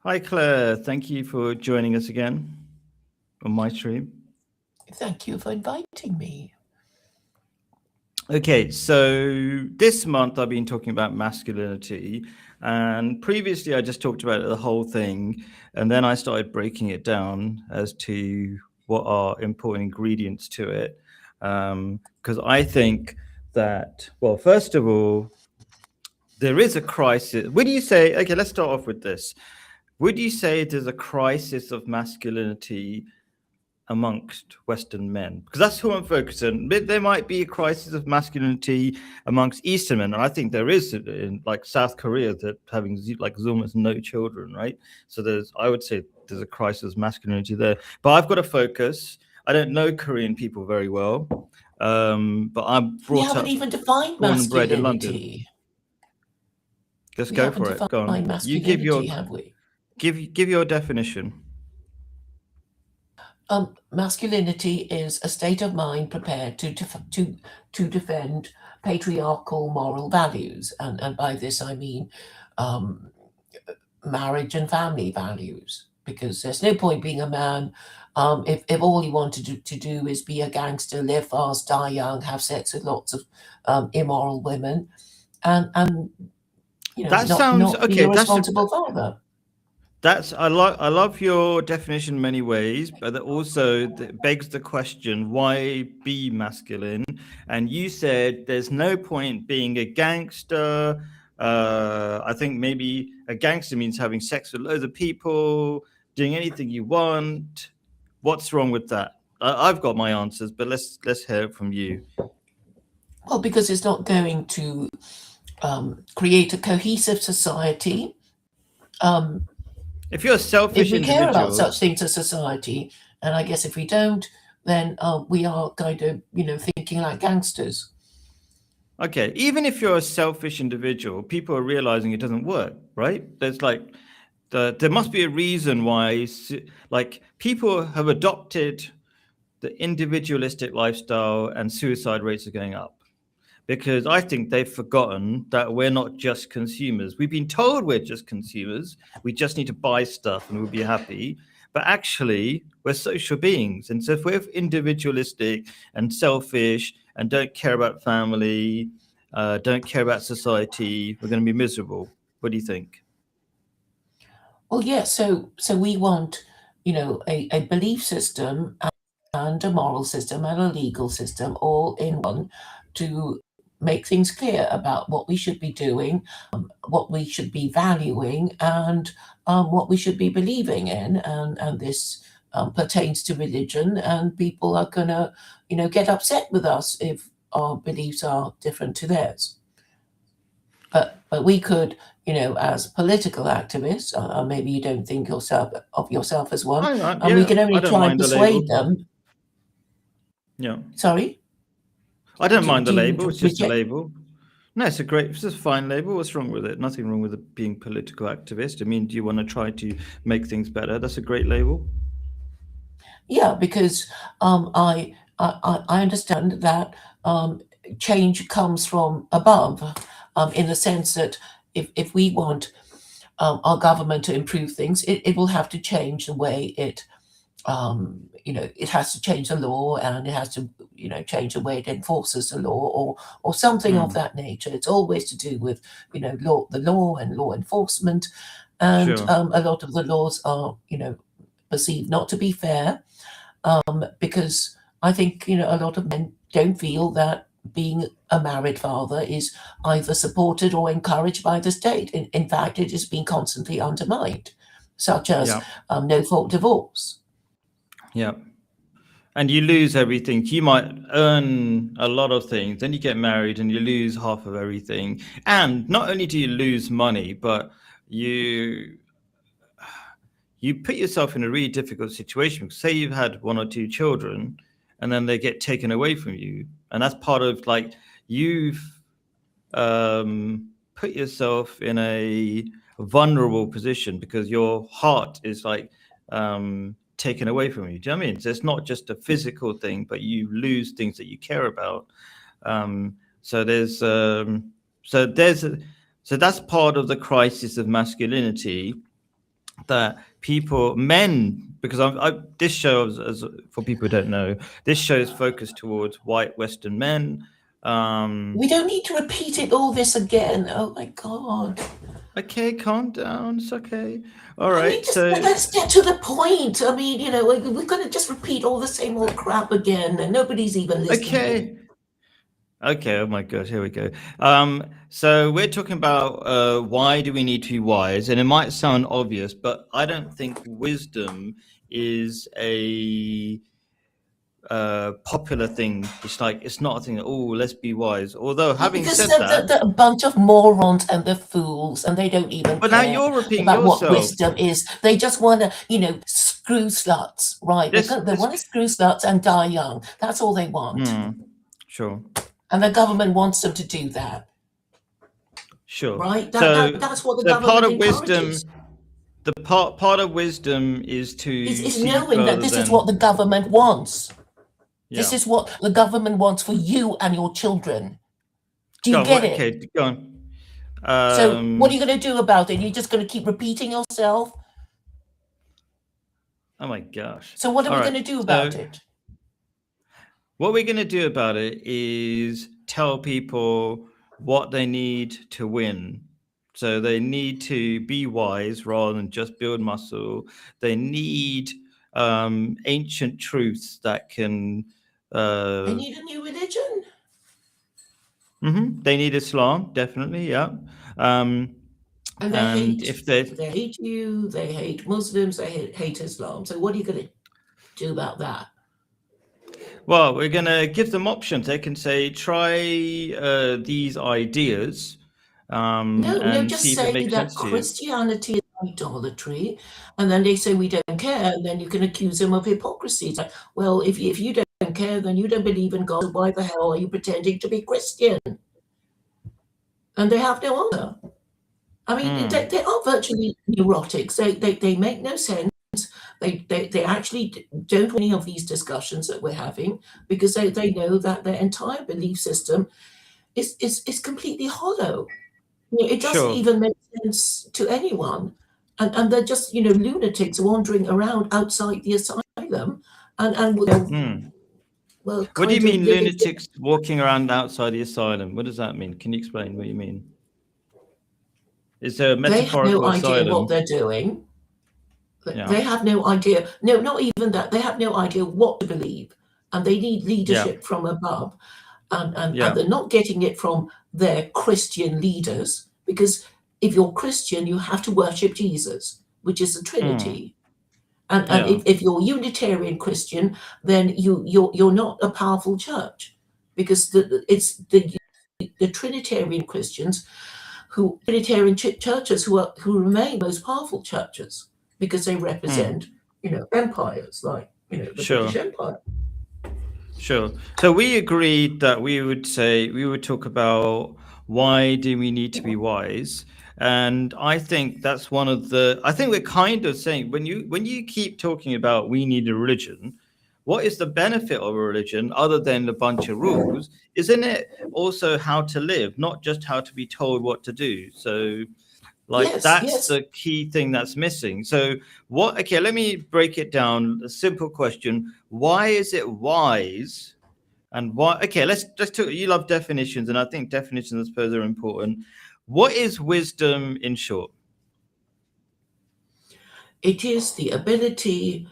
Hi, Claire. Thank you for joining us again on my stream. Thank you for inviting me. Okay, so this month I've been talking about masculinity, and previously I just talked about the whole thing, and then I started breaking it down as to what are important ingredients to it. Because I think that, well, first of all, there is a crisis. Would you say, okay, let's start off with this. Would you say there's a crisis of masculinity amongst Western men? Because that's who I'm focusing. There might be a crisis of masculinity amongst Eastern men, and I think there is in like South Korea that having like almost no children, right? So I would say there's a crisis of masculinity there. But I've got to focus. I don't know Korean people very well, but I'm We brought haven't up, even defined born and bred in London. masculinity. Let's We go haven't for it. Go defined on. You give your masculinity, have we? give your definition. Masculinity is a state of mind prepared to defend patriarchal moral values, and by this I mean marriage and family values. Because there's no point being a man if all you want to do is be a gangster, live fast, die young, have sex with lots of immoral women, and That sounds not be okay. a responsible father. I love your definition in many ways, but that also begs the question: why be masculine? And you said there's no point being a gangster. I think maybe a gangster means having sex with loads of people, doing anything you want. What's wrong with that? I've got my answers, but let's hear it from you. Well, because it's not going to create a cohesive society. If you're a selfish If we care about individual, such things as society, and I guess if we don't, then we are kind of, thinking like gangsters. okay, even if you're a selfish individual, people are realizing it doesn't work, right? There's like there must be a reason why like people have adopted the individualistic lifestyle and suicide rates are going up. Because I think they've forgotten that we're not just consumers. We've been told we're just consumers. We just need to buy stuff and we'll be happy. But actually, we're social beings. And so if we're individualistic and selfish and don't care about family, don't care about society, we're going to be miserable. What do you think? Well, yeah. So we want, a belief system and a moral system and a legal system all in one to make things clear about what we should be doing, what we should be valuing, and what we should be believing in. And this pertains to religion, and people are going to, get upset with us if our beliefs are different to theirs. But we could, as political activists, maybe you don't think of yourself as one, and we can only I don't try and mind the label. persuade them. Yeah. Sorry? I don't mind the Do you label. It's just a reject? label. No, it's a fine label. What's wrong with it? Nothing wrong with it being political activist. I mean, do you want to try to make things better? That's a great label. Yeah, because I understand that change comes from above, in the sense that if we want our government to improve things, it will have to change the way it has to change the law, and it has to, change the way it enforces the law, or something of that nature. It's always to do with, the law and law enforcement, and Sure. a lot of the laws are, perceived not to be fair, because I think, a lot of men don't feel that being a married father is either supported or encouraged by the state. In fact, it is being constantly undermined, such as Yeah. no-fault divorce. Yeah. And you lose everything. You might earn a lot of things, then you get married and you lose half of everything. And not only do you lose money, but you put yourself in a really difficult situation. Say you've had one or two children and then they get taken away from you. And that's part of like you've put yourself in a vulnerable position because your heart is like taken away from you. Do you know what I mean? So it's not just a physical thing, but you lose things that you care about. So that's part of the crisis of masculinity. that men, because this show, as for people who don't know, this show is focused towards white Western men. We don't need to repeat all this again. Oh my God. Okay, calm down. It's okay. All I right. mean, So let's get to the point. I mean, we're going to just repeat all the same old crap again, and nobody's even listening. Okay. Oh my God. Here we go. So we're talking about why do we need to be wise, and it might sound obvious, but I don't think wisdom is a popular thing. It's not a thing that, let's be wise. Although having said that, they're a bunch of morons and they're fools, and they don't even but care now you're repeating about yourself. what wisdom is. They just want to, screw sluts, right? They want to screw sluts and die young. That's all they want. Sure. And the government wants them to do that. Sure. Right? That's what the government part of encourages. Part of wisdom is to is knowing that this is what the government wants. Yeah. This is what the government wants for you and your children. Do you get it? Okay, go on. So what are you going to do about it? You're just going to keep repeating yourself? Oh my gosh. So what are we going to do about it? What we're going to do about it is tell people what they need to win. So they need to be wise rather than just build muscle. They need ancient truths that can... they need a new religion. They need Islam, definitely, yeah. And they hate you, they hate Muslims, they hate Islam. So what are you going to do about that? Well, we're going to give them options. They can say, try these ideas. No, just say that Christianity is idolatry, and then they say we don't care, and then you can accuse them of hypocrisy. It's like, well, if you don't care, then you don't believe in God. Why the hell are you pretending to be Christian? And they have no answer. I mean, they are virtually neurotics. They make no sense. They actually don't want any of these discussions that we're having because they know that their entire belief system is completely hollow. It doesn't even make sense to anyone. And they're just, lunatics wandering around outside the asylum. Well, what do you mean, lunatics walking around outside the asylum? What does that mean? Can you explain what you mean? Is there a metaphorical asylum? They have no idea what they're doing. Yeah. They have no idea. No, not even that. They have no idea what to believe. And they need leadership from above. And they're not getting it from their Christian leaders, because if you're Christian, you have to worship Jesus, which is the Trinity. And if you're Unitarian Christian, then you're not a powerful church, because it's the Trinitarian Christians Trinitarian churches who remain most powerful churches, because they represent empires like the British Empire. Sure. So we agreed that we would talk about why do we need to be wise, and I think that's one of the. I think we're kind of saying when you keep talking about we need a religion, what is the benefit of a religion other than a bunch of rules? Isn't it also how to live, not just how to be told what to do? So, that's the key thing that's missing. So okay, let me break it down. A simple question: why is it wise? And why? Okay, let's talk. You love definitions, and I think definitions, I suppose, are important. What is wisdom in short? It is the ability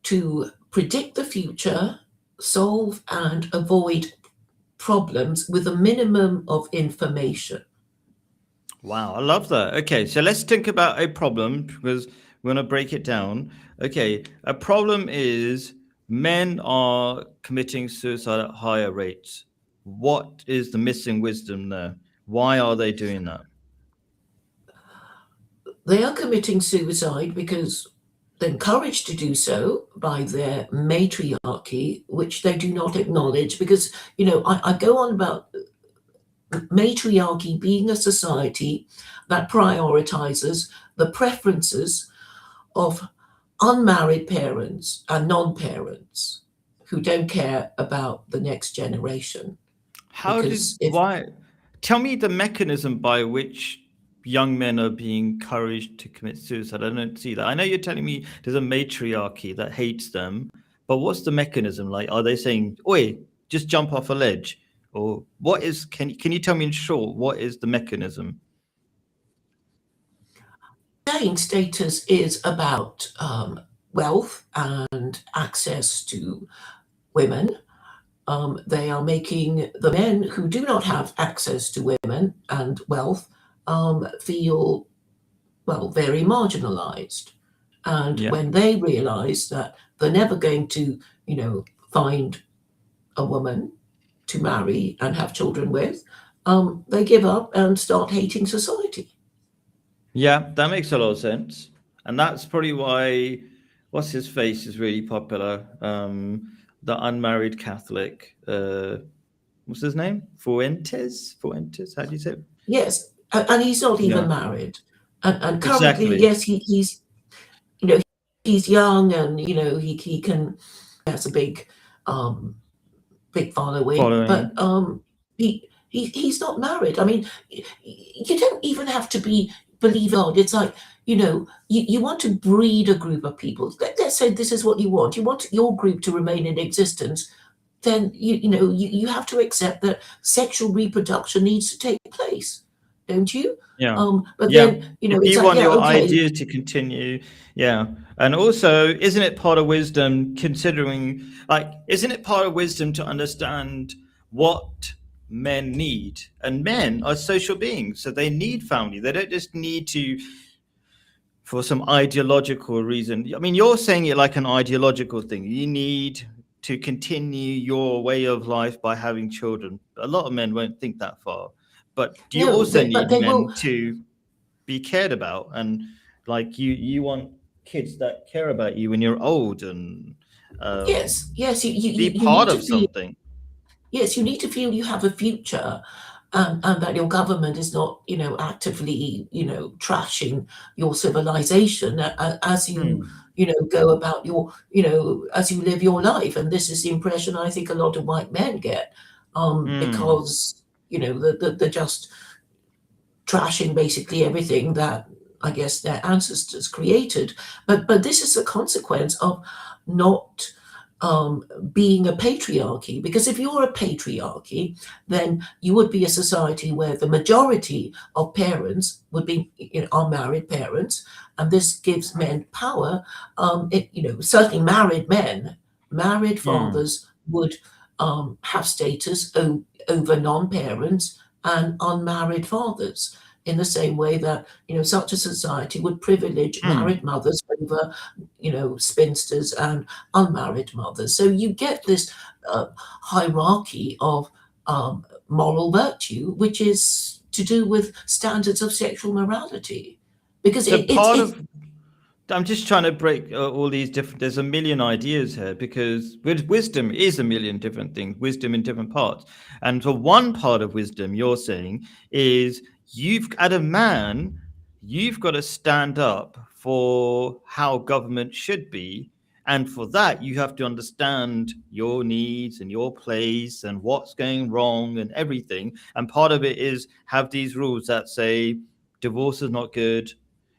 to predict the future, solve and avoid problems with a minimum of information. Wow, I love that. Okay, so let's think about a problem, because we're going to break it down. Okay, a problem is men are committing suicide at higher rates. What is the missing wisdom there? Why are they doing that? They are committing suicide because they're encouraged to do so by their matriarchy, which they do not acknowledge. Because, I go on about matriarchy being a society that prioritizes the preferences of unmarried parents and non-parents who don't care about the next generation. Tell me the mechanism by which young men are being encouraged to commit suicide. I don't see that. I know you're telling me there's a matriarchy that hates them, but what's the mechanism? Like, are they saying, "Oi, just jump off a ledge," or what is? Can you tell me in short what is the mechanism? Saying status is about wealth and access to women. They are making the men who do not have access to women and wealth feel, well, very marginalized. And Yeah. when they realize that they're never going to, find a woman to marry and have children with, they give up and start hating society. Yeah, that makes a lot of sense. And that's probably why what's his face is really popular. The unmarried Catholic. What's his name? Fuentes? Fuentes? How do you say it? Yes, and he's not Yeah, even married. And currently, exactly. yes, he's you know he's young, and he can has a um, big following, but Following. he's not married. I mean, you don't even have to believe God. It's like, you want to breed a group of people. Let's say this is what you want. You want your group to remain in existence. Then you have to accept that sexual reproduction needs to take place, don't you? Yeah. But Yeah. then If it's you like, want yeah, your okay, ideas to continue, yeah. And also, isn't it part of wisdom considering, like, isn't it part of wisdom to understand what men need? And men are social beings, so they need family. They don't just need to for some ideological reason. I mean, you're saying it like an ideological thing. You need to continue your way of life by having children. A lot of men won't think that far. But do you no, also but need they will. men to be cared about and like you want kids that care about you when you're old and um, Yes, yes, be you part need to of feel. something. Yes, you need to feel you have a future, and that your government is not, actively, trashing your civilization as you, Hmm. go about as you live your life. And this is the impression I think a lot of white men get, Hmm. because, they're just trashing basically everything that I guess their ancestors created. But this is a consequence of not being a patriarchy. Because if you're a patriarchy, then you would be a society where the majority of parents would be, are married parents, and this gives men power. Certainly married Hmm. fathers would have status over non-parents and unmarried fathers, in the same way that such a society would privilege Hmm. married mothers over spinsters and unmarried mothers. So you get this hierarchy of moral virtue, which is to do with standards of sexual morality, because So it's part of I'm just trying to break all these different. There's a million ideas here because wisdom is a million different things. Wisdom in different parts, and so one part of wisdom you're saying is as a man, you've got to stand up for how government should be, and for that you have to understand your needs and your place and what's going wrong and everything. And part of it is have these rules that say divorce is not good,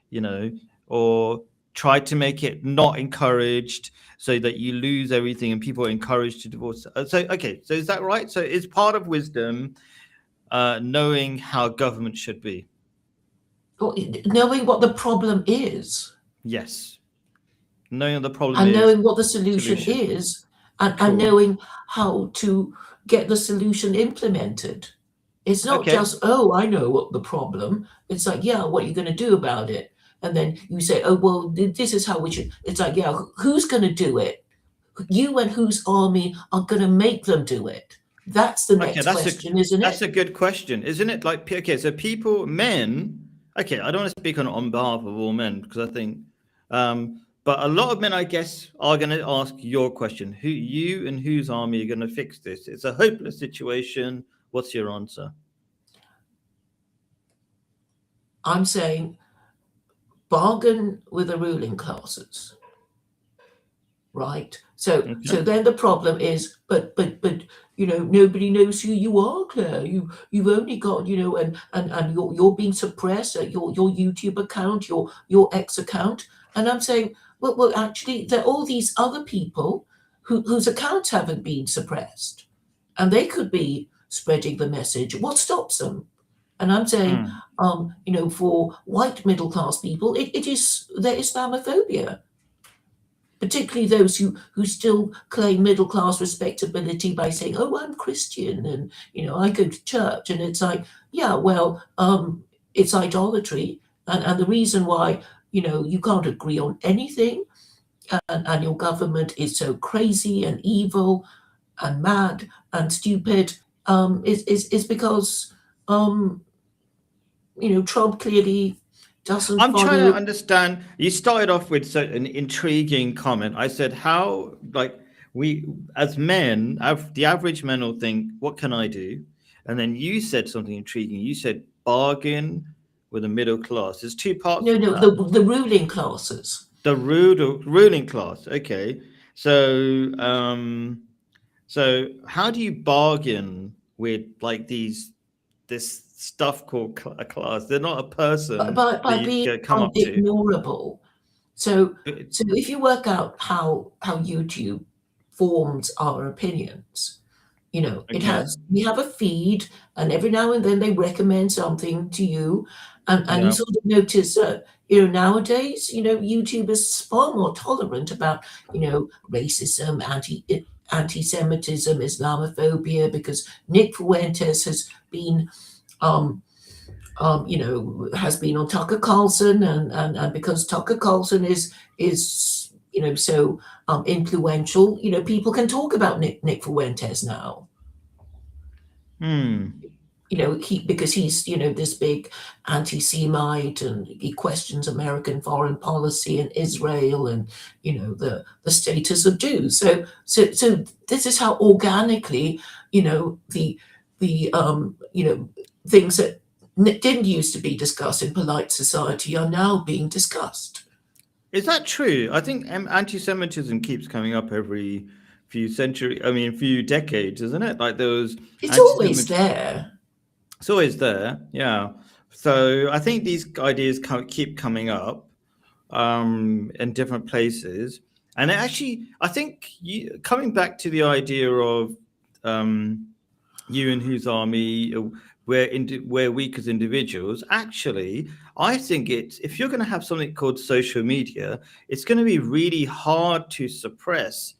you know, or try to make it not encouraged so that you lose everything and people are encouraged to divorce. So, okay, so is that right? So, it's part of wisdom knowing how government should be. knowing what the problem is Yes. Knowing the problem and is knowing what the solution solution. is, and Cool. knowing how to get the solution implemented. It's not Okay. just, oh, I know what the problem. It's like, yeah, what are you going to do about it? And then you say, oh, well, this is how we should. It's like, yeah, who's going to do it? You and whose army are going to make them do it? That's the Okay, next question, isn't that's it? a good question, isn't it? Like, okay, so people, men. Okay, I don't want to speak on behalf of all men because I think, but a lot of men, I guess, are going to ask your question: Who you and whose army are going to fix this? It's a hopeless situation. What's your answer? I'm saying bargain with the ruling classes. right? So Okay. then the problem is, but nobody knows who you are, Claire. You've only got, and you're being suppressed at your YouTube account, your X account. And I'm saying, well, actually, there are all these other people whose accounts haven't been suppressed, and they could be spreading the message. What stops them? And I'm saying, Hmm. for white middle class people, it is their Islamophobia, particularly those who still claim middle class respectability by saying, "Oh, I'm Christian and I go to church," and it's like, yeah, well, it's idolatry, and the reason why you can't agree on anything, and your government is so crazy and evil and mad and stupid, is because Trump clearly doesn't I'm trying to follow. understand. You started off with an intriguing comment. I said, how, like, we as men, the average men will think, what can I do? And then you said something intriguing. You said bargain with the middle class. There's two parts No, of no, that. the ruling classes. The ruling class. Okay. So, so how do you bargain with like this stuff called a class? They're not a person that By you being come up to. ignorable. So But so if you work out how YouTube forms our opinions, it okay. has we have a feed, and every now and then they recommend something to you, and you Yeah. sort of notice that nowadays YouTube is far more tolerant about racism, anti-Semitism, Islamophobia, because Nick Fuentes has been um, has been on Tucker Carlson, and because Tucker Carlson is so influential, people can talk about Nick Fuentes now. Hmm. Because he's this big anti-Semite, and he questions American foreign policy and Israel, and the status of Jews. So this is how organically the things that didn't used to be discussed in polite society are now being discussed. Is that true? I think anti-Semitism keeps coming up every few decades, isn't it? Like there was It's always anti-Semitism. there. It's always there. Yeah. So I think these ideas keep coming up in different places. And actually, I think coming back to the idea of you and whose army, we're weak as individuals. Actually, I think if you're going to have something called social media, it's going to be really hard to suppress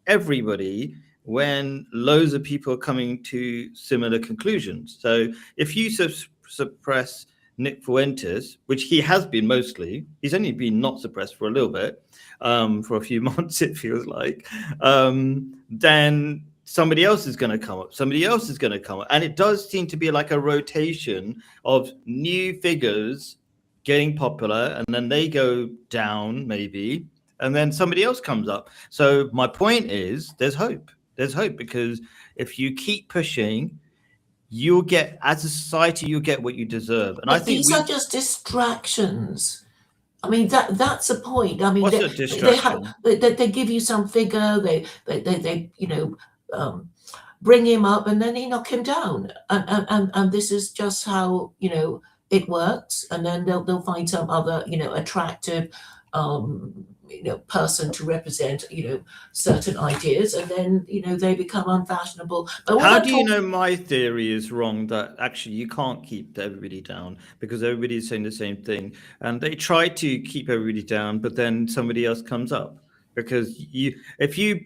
everybody when loads of people are coming to similar conclusions. So if you suppress Nick Fuentes, which he has been mostly, he's only been not suppressed for a little bit, for a few months, it feels like, then somebody else is going to come up. Somebody else is going to come up. And it does seem to be like a rotation of new figures getting popular, and then they go down maybe, and then somebody else comes up. So my point is there's hope. There's hope, because if you keep pushing, you'll get, as a society, you'll get what you deserve. And I But think these are just distractions. I mean, that's a point. I mean, what's a distraction? they give you some figure, they bring him up, and then they knock him down, and this is just how it works. And then they'll find some other attractive person to represent certain ideas, and then they become unfashionable. But what How I'm do you talking know my theory is wrong, that actually you can't keep everybody down because everybody's saying the same thing, and they try to keep everybody down, but then somebody else comes up? Because if you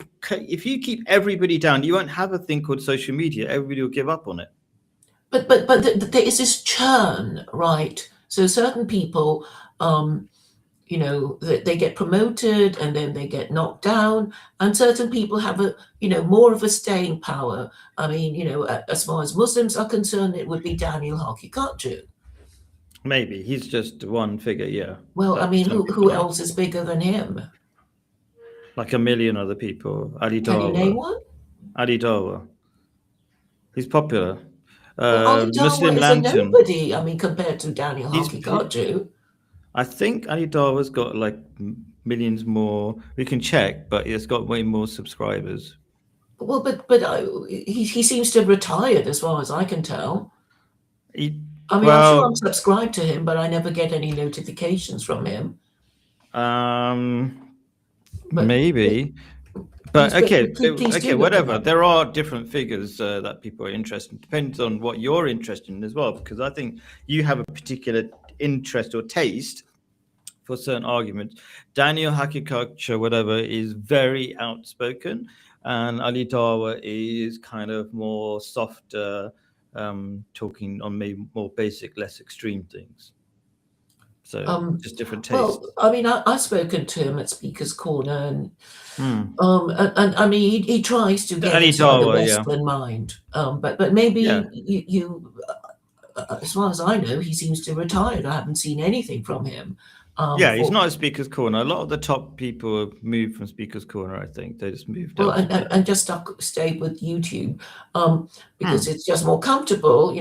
keep everybody down, you won't have a thing called social media. Everybody will give up on it. But there is this churn, right? So certain people, they get promoted and then they get knocked down, and certain people have more of a staying power. I mean, as far as Muslims are concerned, it would be Daniel Hakikatju. Maybe he's just one figure, yeah. Well, I That mean, some who people like. else is bigger than him? Like a million other people. Ali Can you name Dawa. one? Ali Dawa. He's popular. Well, Ali Dawa Muslim is a Lantern. nobody. I mean, compared to Daniel He's Hakikatju. I think Ali Dawa's got like millions more. We can check, but it's got way more subscribers. Well, he seems to have retired, as far as I can tell. He, I mean, I'm sure I'm well, subscribed to him, but I never get any notifications from him. But maybe. But please okay, do look him whatever. up. There are different figures that people are interested in. Depends on what you're interested in as well, because I think you have a particular interest or taste for certain arguments. Daniel Hakikacha, whatever, is very outspoken, and Ali Dawa is kind of more softer, talking on maybe more basic, less extreme things. So just different tastes. Well, I mean, I've spoken to him at Speaker's Corner, and Hmm. and I mean, he tries to get Ali inside the Dawa, yeah. Western mind. But maybe Yeah. you as far as I know, he seems to have retired. I haven't seen anything from him. Yeah, he's for- not at Speaker's Corner. A lot of the top people have moved from Speaker's Corner, I think. They just moved Well, out. and just stay with YouTube, Hmm. because it's just more comfortable,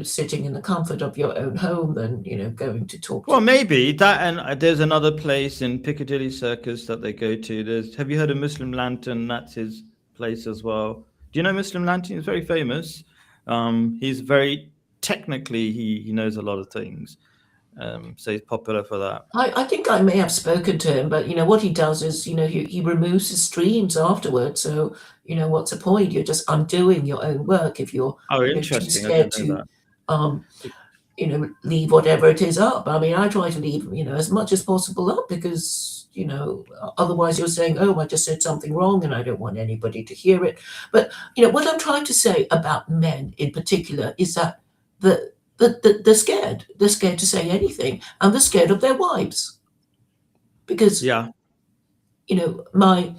sitting in the comfort of your own home than going to talk Well, to. maybe that, and there's another place in Piccadilly Circus that they go to. Have you heard of Muslim Lantern? That's his place as well. Do you know Muslim Lantern? He's very famous. He's very technically he knows a lot of things. So he's popular for that. I think I may have spoken to him, but what he does is, he removes his streams afterwards. So, what's the point? You're just undoing your own work if you're Oh, too interesting. I scared didn't know to, that. leave whatever it is up. I mean, I try to leave, as much as possible up because, otherwise you're saying, oh, I just said something wrong and I don't want anybody to hear it. But, what I'm trying to say about men in particular is that they're scared. They're scared to say anything, and they're scared of their wives. Because Yeah. my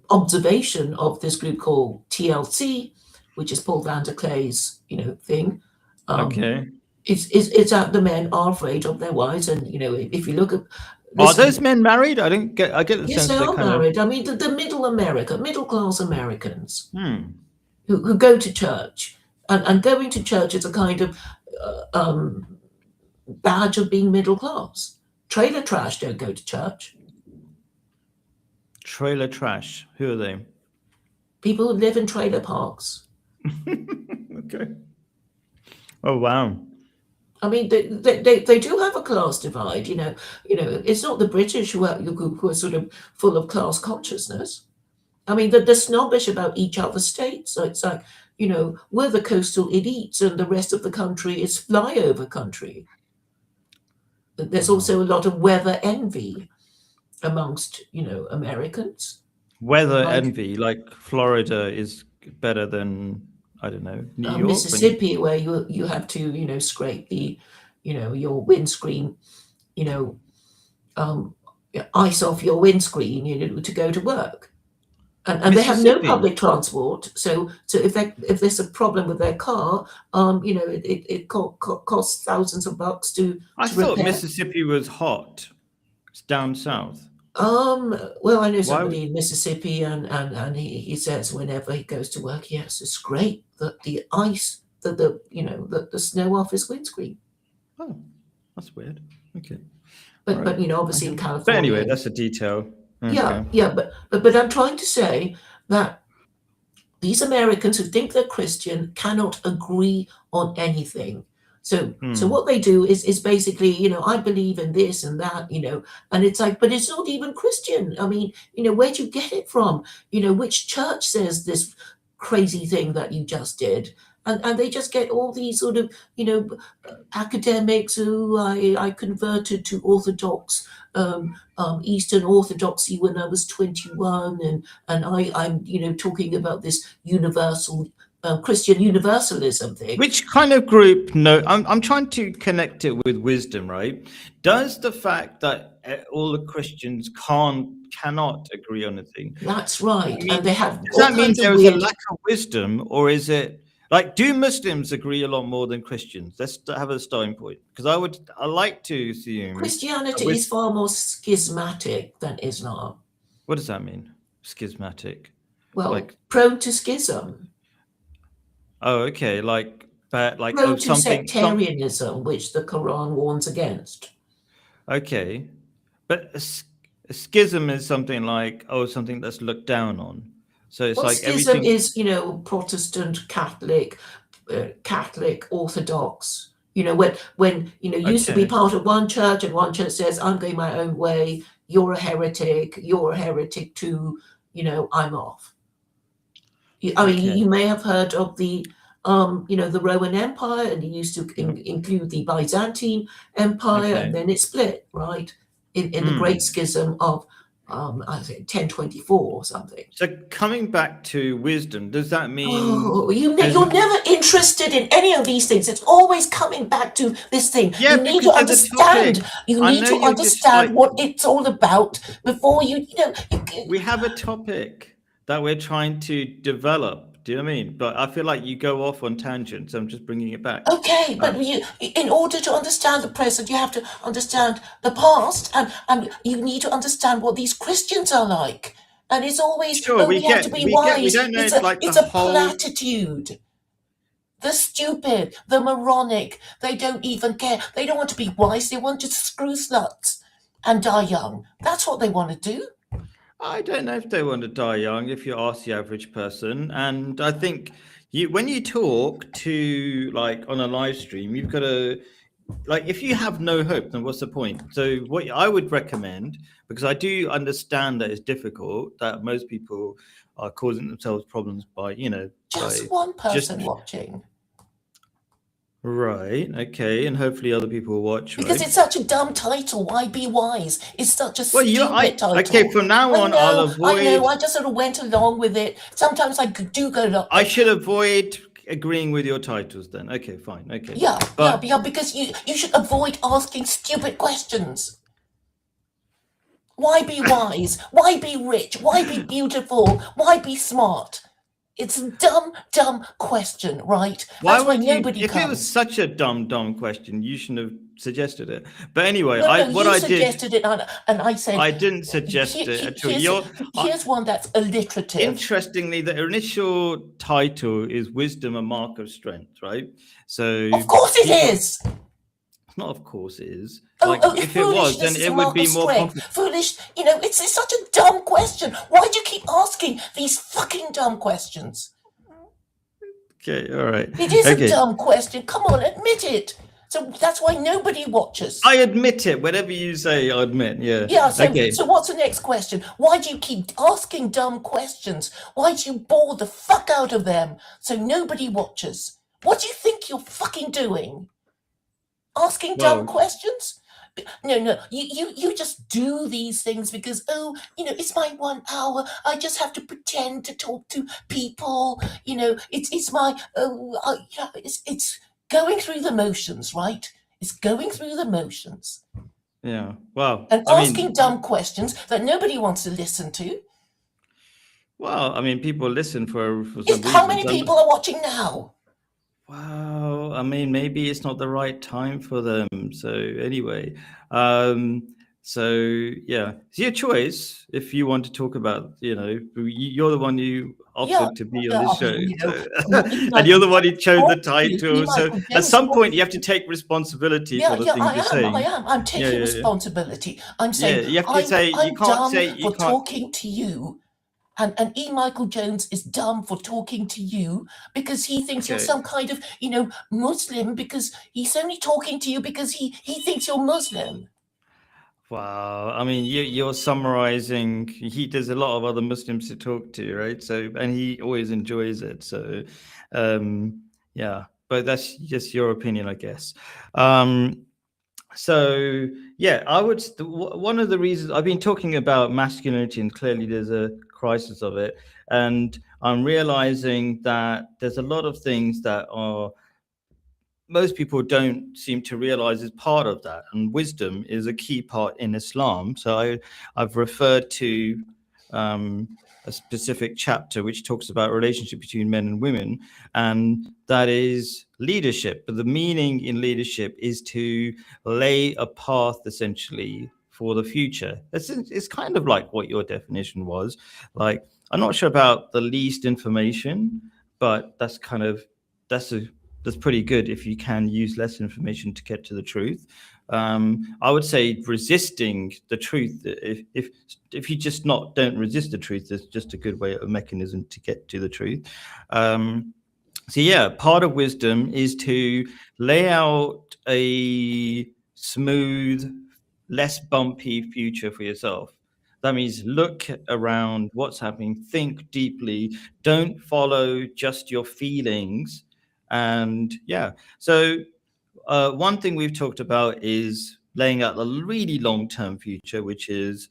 observation of this group called TLC, which is Paul van der Clay's thing, Okay. it's that the men are afraid of their wives, and if you look at Are those men married? I get the yes, sense they they're are kind married. I mean, the middle class Americans of. who go to church, and going to church is a kind of badge of being middle class. Trailer trash don't go to church. Trailer trash. Who are they? People who live in trailer parks. Okay. Oh wow. I mean, they do have a class divide. It's not the British who are sort of full of class consciousness. I mean, they're snobbish about each other's states. So it's like, we're the coastal elites, and the rest of the country is flyover country. There's also a lot of weather envy amongst Americans. Weather Like envy, like Florida is better than, I don't know, New York. Mississippi, where you have to scrape the your windscreen, ice off your windscreen to go to work, and they have no Mississippi. public transport. So if there's a problem with their car, it costs thousands of bucks to I thought repair. Mississippi was hot. It's down south. Well, I know somebody in Mississippi, and he says whenever he goes to work, he has to scrape the ice, the snow off his windscreen. Oh, that's weird. Okay. But Right. obviously in California. But anyway, that's a detail. Okay. Yeah. But I'm trying to say that these Americans who think they're Christian cannot agree on anything. So what they do is basically, I believe in this and that, and it's like, but it's not even Christian. I mean, where'd you get it from? Which church says this crazy thing that you just did? And they just get all these sort of, academics who I converted to Orthodox, Eastern Orthodoxy when I was 21, and I'm talking about this universal Christian universalism thing. Which kind of group? No, I'm trying to connect it with wisdom, right? Does the fact that all the Christians cannot agree on a thing? That's right, I mean, and they have. Does that mean there is a lack of wisdom, or is it like, do Muslims agree a lot more than Christians? Let's have a starting point, because I like to assume Christianity is far more schismatic than Islam. What does that mean? Schismatic? Well, prone to schism. Oh, okay. Like but like Prone of to something, sectarianism, which the Quran warns against. okay, but a schism is something like, oh, something that's looked down on. So it's Well, like schism everything. is, Protestant, Catholic, Catholic, Orthodox. When you used to be Okay, part of one church and one church says, I'm going my own way, you're a heretic too, I'm off. I mean, okay, you may have heard of the Roman Empire, and it used to include the Byzantine Empire, and okay. then it split, right? In the Great Hmm. Schism of, I think 1024 or something. So coming back to wisdom, does that mean Oh, you're there's never interested in any of these things. It's always coming back to this thing. yeah, You need because to there's a topic. understand. You I need know to you're just like understand what it's all about before we have a topic that we're trying to develop. Do you know what I mean? But I feel like you go off on tangents. I'm just bringing it back. Okay, but in order to understand the present, you have to understand the past, and you need to understand what these Christians are like. And it's always, Sure, we have to be we wise. don't know like the It's a whole. platitude. The stupid, the moronic, they don't even care. They don't want to be wise. They want to screw sluts and die young. That's what they want to do. I don't know if they want to die young. If you ask the average person, and I think when you talk to like on a live stream, you've got to like if you have no hope, then what's the point? So what I would recommend, because I do understand that it's difficult, that most people are causing themselves problems by Just by one person just watching. right, okay, and hopefully other people will watch, Because right? it's such a dumb title. Why be wise? It's such a Well, stupid title. okay. From now on, I'll avoid. I know. I just sort of went along with it. Sometimes I do go along. I should avoid agreeing with your titles then. Okay, fine. Okay. Yeah, but because you should avoid asking stupid questions. Why be wise? Why be rich? Why be beautiful? Why be smart? It's a dumb question, right? That's why nobody if comes. it was such a dumb question, you shouldn't have suggested it. But anyway, you suggested it, and I said I didn't suggest it at all. Here's one that's alliterative. Interestingly, the initial title is "Wisdom: A Mark of Strength," right? So of course it is. Not of course it is. If it was, then it would be more foolish. It's such a dumb question. Why do you keep asking these fucking dumb questions? Okay, all right. It is a dumb question. Come on, admit it. So that's why nobody watches. I admit it. Whatever you say, I admit. Yeah. Yeah. So what's the next question? Why do you keep asking dumb questions? Why do you bore the fuck out of them so nobody watches? What do you think you're fucking doing? Asking dumb questions? No. You just do these things because it's my 1 hour. I just have to pretend to talk to people. It's my it's going through the motions, right? It's going through the motions. Yeah. Wow. And asking dumb questions that nobody wants to listen to. Well, I mean, people listen for some reason. How many people are watching now? Wow, I mean, maybe it's not the right time for them. So anyway, so yeah, it's your choice if you want to talk about, you're the one who offered to be on this show, and you're the one who chose the title. So at some point, you have to take responsibility for the things you're saying. I'm taking responsibility. I'm saying you have to say you can't say you can't talking to you. And E. Michael Jones is dumb for talking to you because he thinks you're some kind of, Muslim, because he's only talking to you because he thinks you're Muslim. Wow. I mean, you're summarizing. There's a lot of other Muslims to talk to, right? So, and he always enjoys it. So, yeah, but that's just your opinion, I guess. So yeah, one of the reasons I've been talking about masculinity, and clearly there's a crisis of it, and I'm realizing that there's a lot of things that most people don't seem to realize is part of that, and wisdom is a key part in Islam. So I've referred to a specific chapter which talks about relationship between men and women, and that is leadership. But the meaning in leadership is to lay a path essentially for the future. It's kind of like what your definition was. Like, I'm not sure about the least information, but that's That's pretty good if you can use less information to get to the truth. I would say resisting the truth. If you just don't resist the truth, it's just a good way, a mechanism to get to the truth. So yeah, part of wisdom is to lay out a smooth, less bumpy future for yourself. That means look around what's happening, think deeply, don't follow just your feelings. And yeah, so one thing we've talked about is laying out a really long-term future, which is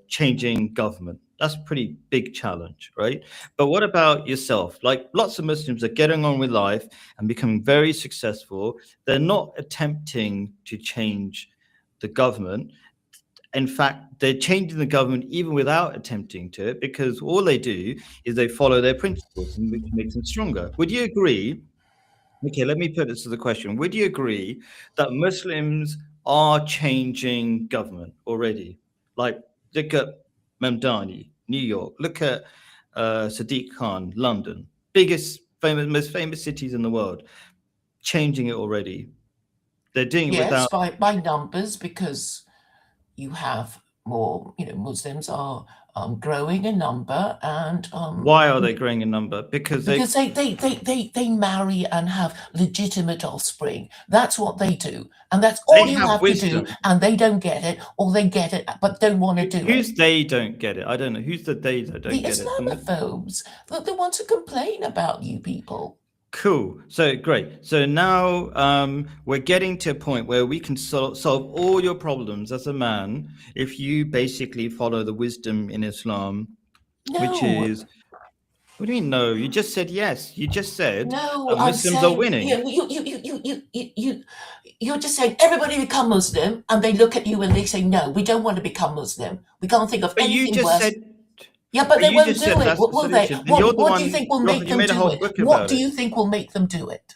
changing government. That's a pretty big challenge, right? But what about yourself? Like lots of Muslims are getting on with life and becoming very successful. They're not attempting to change the government. In fact, they're changing the government even without attempting to, because all they do is they follow their principles, and which makes them stronger. Would you agree? Okay, let me put this as a question. Would you agree that Muslims are changing government already? Like, look at Mamdani, New York. Look at Sadiq Khan, London. Most famous cities in the world. Changing it already. They're doing it Yes, without... by numbers, because you have more, Muslims are growing in number, and Why are they growing in number? Because they marry and have legitimate offspring. That's what they do, and that's They all you have have to do. wisdom. And they don't get it, or they get it but don't want to do Who's it. they don't get it? I don't know. Who's the they that don't The get it? Islamophobes, the ones who complain about you people. Cool. So great. So now we're getting to a point where we can solve all your problems as a man if you basically follow the wisdom in Islam, which No, is... What do you mean no? You just said yes. You just said no, that I'm Muslims are saying, winning. you're just saying everybody become Muslim, and they look at you and they say, no, we don't want to become Muslim. We can't think of But you anything just worse. said... Yeah, but they you won't just do said it, that's the will they? solution. And you're the What one... do you think will make you them made a do whole it? book What about do it. you think will make them do it?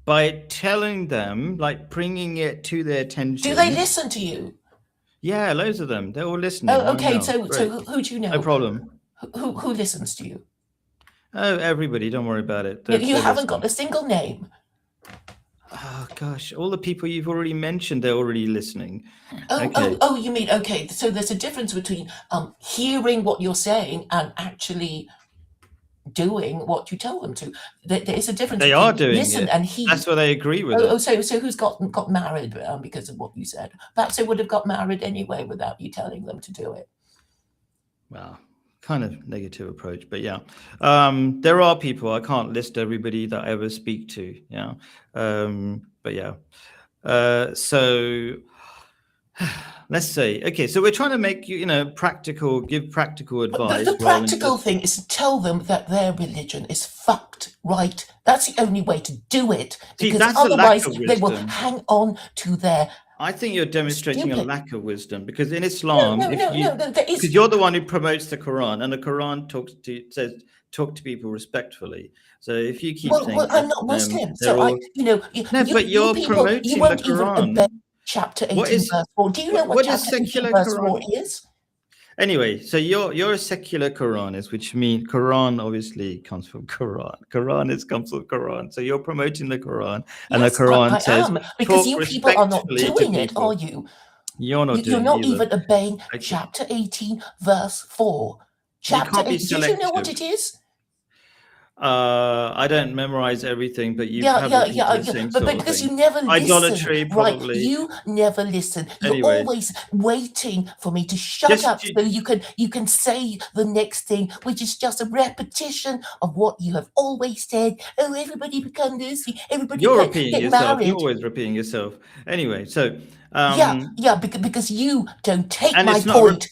By telling them, like bringing it to their attention. Do they listen to you? Yeah, loads of them. They're all listening. Oh, right okay. now. So Great. who do you know? No problem. Who listens to you? Oh, everybody. Don't worry about it. You haven't got a single name. Oh gosh, all the people you've already mentioned, they're already listening. Oh, you mean, okay, so there's a difference between hearing what you're saying and actually doing what you tell them to. There is a difference. They between are doing listen it. and heed. That's what they agree with. it. So who's got married because of what you said? Perhaps they would have got married anyway without you telling them to do it. Well, kind of negative approach, but yeah, there are people. I can't list everybody that I ever speak to. Yeah, but yeah, so let's say, okay, so we're trying to make you, give practical advice. The practical thing is to tell them that their religion is fucked, right? That's the only way to do it, because otherwise they will hang on to their... I think you're demonstrating a lack of wisdom, because in Islam, because you're the one who promotes the Quran, and the Quran says talk to people respectfully. So if you keep saying, I'm not Muslim, so but you're promoting you won't the Quran. Even obey chapter 18, verse 4. Do you know what chapter 18, verse 4 is? Anyway, so you're a secular Quranist, which means Quran obviously comes from Quran. Comes from Quran. So you're promoting the Quran, and yes, the Quran says, because you people are not doing it, are you? You're not doing it. You're not either. even obeying chapter 18, verse 4. Chapter 18. Do you know what it is? I don't memorize everything, but you but because you never listen. Idolatry, probably. Right, you never listen. You're always waiting for me to shut up so you can say the next thing, which is just a repetition of what you have always said. Oh, everybody become this. Everybody You're repeating get yourself. married. You're always repeating yourself. Anyway, so because you don't take my point.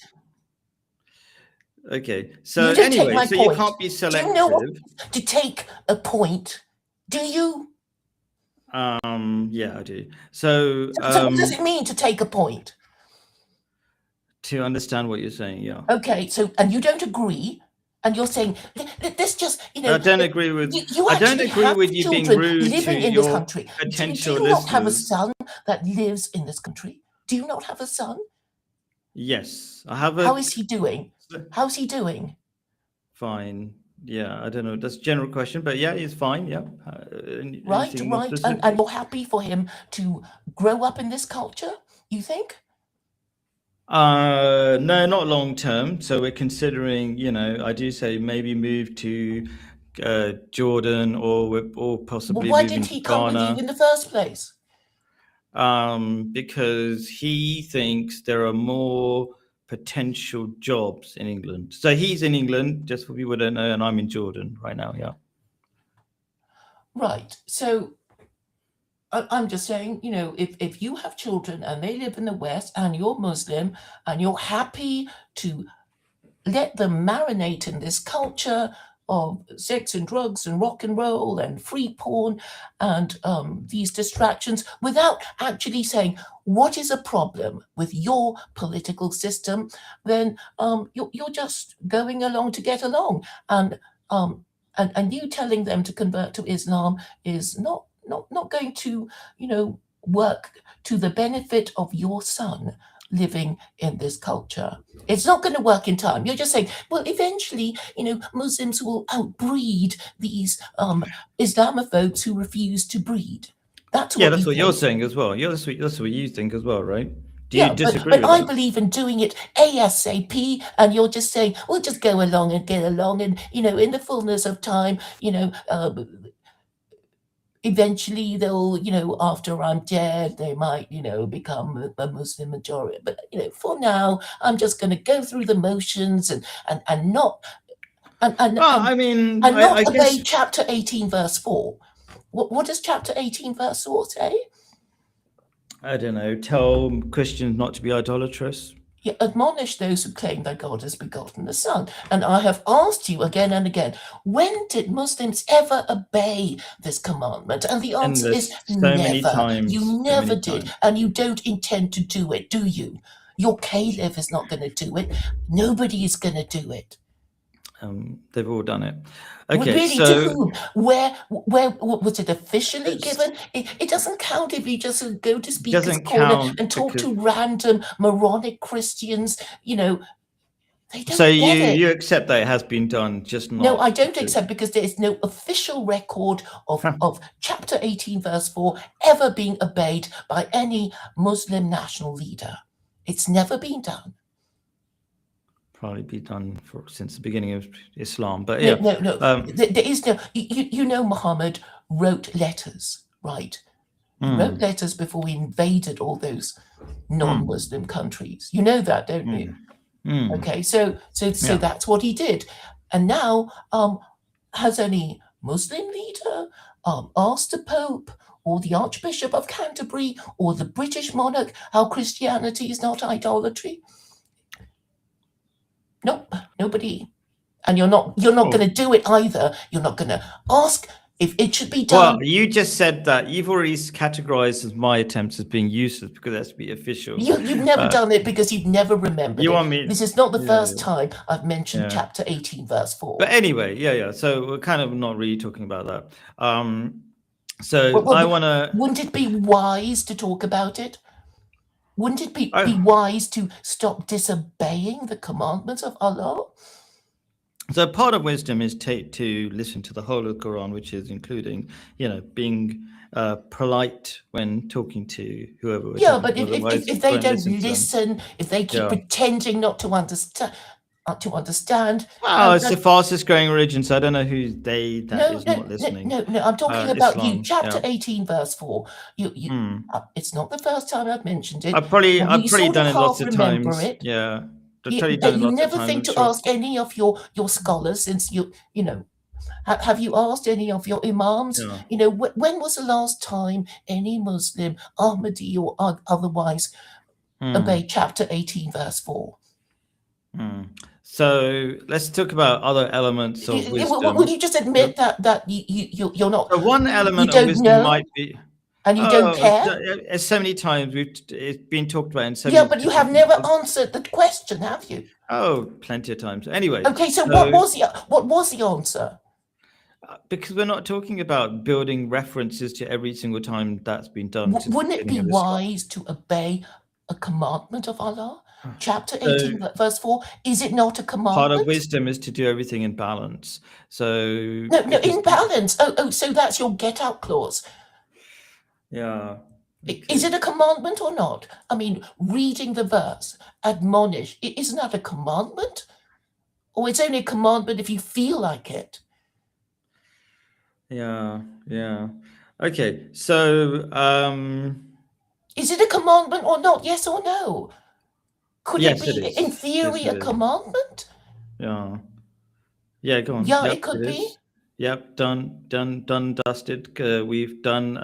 Okay, so anyway, so you can't be selective. Do you know what to take a point? Do you? Yeah, I do. So what does it mean to take a point? To understand what you're saying, yeah. Okay, so, and you don't agree, and you're saying this just, I don't agree with. I don't agree with you being rude to your potential listeners. Do you not have a son that lives in this country? Do you not have a son? Yes, I have a... How is he doing? How's he doing? Fine. Yeah, I don't know. That's a general question, but yeah, it's fine. Yeah. Right, Anything more right. And specific? you're happy for him to grow up in this culture, you think? No, not long term. So we're considering, I do say maybe move to Jordan, or Well, possibly why moving did to he come with you Ghana, in the first place? because he thinks there are more potential jobs in England. So he's in England, just for people who don't know, and I'm in Jordan right now. Yeah. Right. So I'm just saying, if you have children and they live in the West and you're Muslim and you're happy to let them marinate in this culture of sex and drugs and rock and roll and free porn and these distractions without actually saying what is a problem with your political system, then you're just going along to get along. And you telling them to convert to Islam is not going to, work to the benefit of your son living in this culture. It's not going to work in time. You're just saying, well, eventually, Muslims will outbreed these Islamophobes who refuse to breed. That's Yeah, what you that's what you're think. saying as well. Yeah, that's what you think as well, right? Do you Yeah, disagree but with I that? believe in doing it ASAP, and you're just saying, we'll just go along and get along, and in the fullness of time, eventually they'll, after I'm dead, they might, become a Muslim majority. But for now, I'm just going to go through the motions and not and and Well, and, I mean, and not I guess obey chapter 18, verse 4. What does chapter 18, verse 4 say? I don't know. Tell Christians not to be idolatrous. You admonish those who claim that God has begotten the Son. And I have asked you again and again, when did Muslims ever obey this commandment? And the answer is Endless, so many never. times, You so never many did. times. And you don't intend to do it, do you? Your caliph is not going to do it. Nobody is going to do it. They've all done it. Okay, Really, to so whom? Where was it officially given? It doesn't count if you just go to Speaker's doesn't Corner count and talk because to random moronic Christians. They so don't get it. you accept that it has been done, just No, not I don't because- accept, because there is no official record of chapter 18, verse 4 ever being obeyed by any Muslim national leader. It's never been done. probably be done since the beginning of Islam. But yeah, no. There is no. Muhammad wrote letters, right? He wrote letters before he invaded all those non-Muslim countries. You know that, don't you? Okay, so Yeah. that's what he did. And now, has any Muslim leader asked the Pope or the Archbishop of Canterbury or the British monarch how Christianity is not idolatry? Nope, nobody. And you're not going to do it either. You're not going to ask if it should be done. Well, you just said that you've already categorized as my attempts as being useless because it has to be official. You've never done it because you've never remembered You it. want me? This is not the first time I've mentioned chapter 18, verse 4. But anyway, yeah. So we're kind of not really talking about that. So Well, I want to. Wouldn't it be wise to talk about it? Wouldn't it be wise to stop disobeying the commandments of Allah? So part of wisdom is to listen to the whole of the Quran, which is including, being polite when talking to whoever. Yeah, but if they don't listen, if they keep pretending not to understand. Well, it's the fastest growing religion, so I don't know who is not listening. No, I'm talking about Islam, you. Chapter 18, verse 4. It's not the first time I've mentioned it. I've probably done it lots of times. It. Yeah. You never think to ask any of your scholars, since have you asked any of your imams? Yeah. When was the last time any Muslim, Ahmadi or otherwise, obeyed chapter 18, verse 4? So let's talk about other elements of wisdom. Will you just admit that you're not? So one element of wisdom might be. And you don't care? So many times it's been talked about in so many. Yeah, but you have never answered the question, have you? Oh, plenty of times. Anyway. Okay, so what was the answer? Because we're not talking about building references to every single time that's been done. Wouldn't it be wise to obey a commandment of Allah? chapter So 18, verse 4, is it not a part of commandment? wisdom is to do everything in balance. So No, because in balance. Oh, so that's your get out clause. yeah, Is okay. it a commandment or not? I mean, reading the verse, admonish, isn't that a commandment? Or it's only a commandment if you feel like it? Yeah, yeah. Okay, so Is it a commandment or not? Yes or no? Could it yes, it be, is. in Yes, theory, it a is. commandment? Yeah. Yeah, go on. Yeah, Yep, it could it be. is. Yep, done, dusted. We've done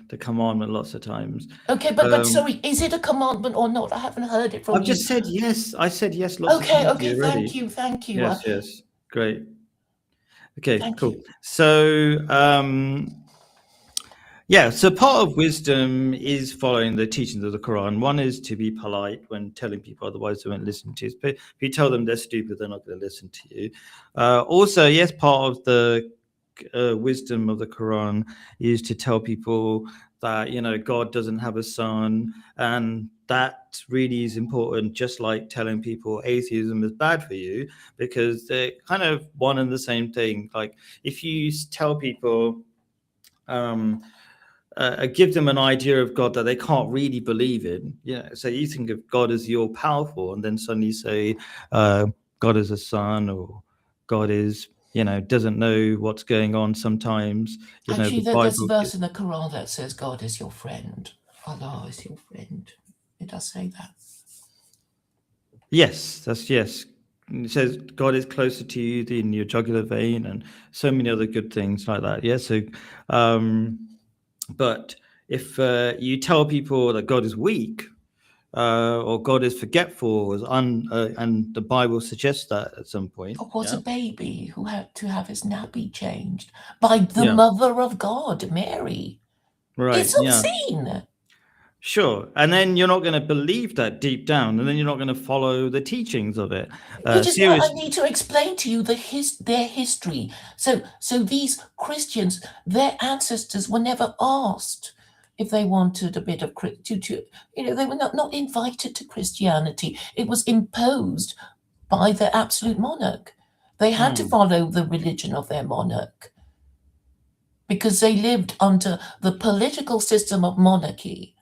the commandment lots of times. Okay, but Um, sorry, is it a commandment or not? I haven't heard it from I've you. just said yes. I said yes lots of Okay, times to you thank already. you, thank you. Yes, yes. Great. Okay, Thank cool. you. So yeah, so part of wisdom is following the teachings of the Quran. One is to be polite when telling people, otherwise they won't listen to you. But if you tell them they're stupid, they're not going to listen to you. Also, yes, part of the wisdom of the Quran is to tell people that, you know, God doesn't have a son, and that really is important, just like telling people atheism is bad for you, because they're kind of one and the same thing. Like if you tell people give them an idea of God that they can't really believe in. Yeah, so you think of God as you're powerful, and then suddenly say God is a son, or God is, you know, doesn't know what's going on sometimes. You know, Actually, the there's a Bible. verse in the Quran that says God is your friend. Allah is your friend. It does say that. Yes, that's yes. It says God is closer to you than your jugular vein, and so many other good things like that. Yeah. So, but if you tell people that God is weak, or God is forgetful, and the Bible suggests that at some point. Or was Yeah, a baby who had to have his nappy changed by the yeah, mother of God, Mary. right, It's yeah, obscene. sure. And then you're not going to believe that deep down, and then you're not going to follow the teachings of it. Which is why I Seriously, need to explain to you their history. So these Christians, their ancestors were never asked if they wanted a bit of they were not invited to Christianity. It was imposed by their absolute monarch. They had to follow the religion of their monarch because they lived under the political system of monarchy.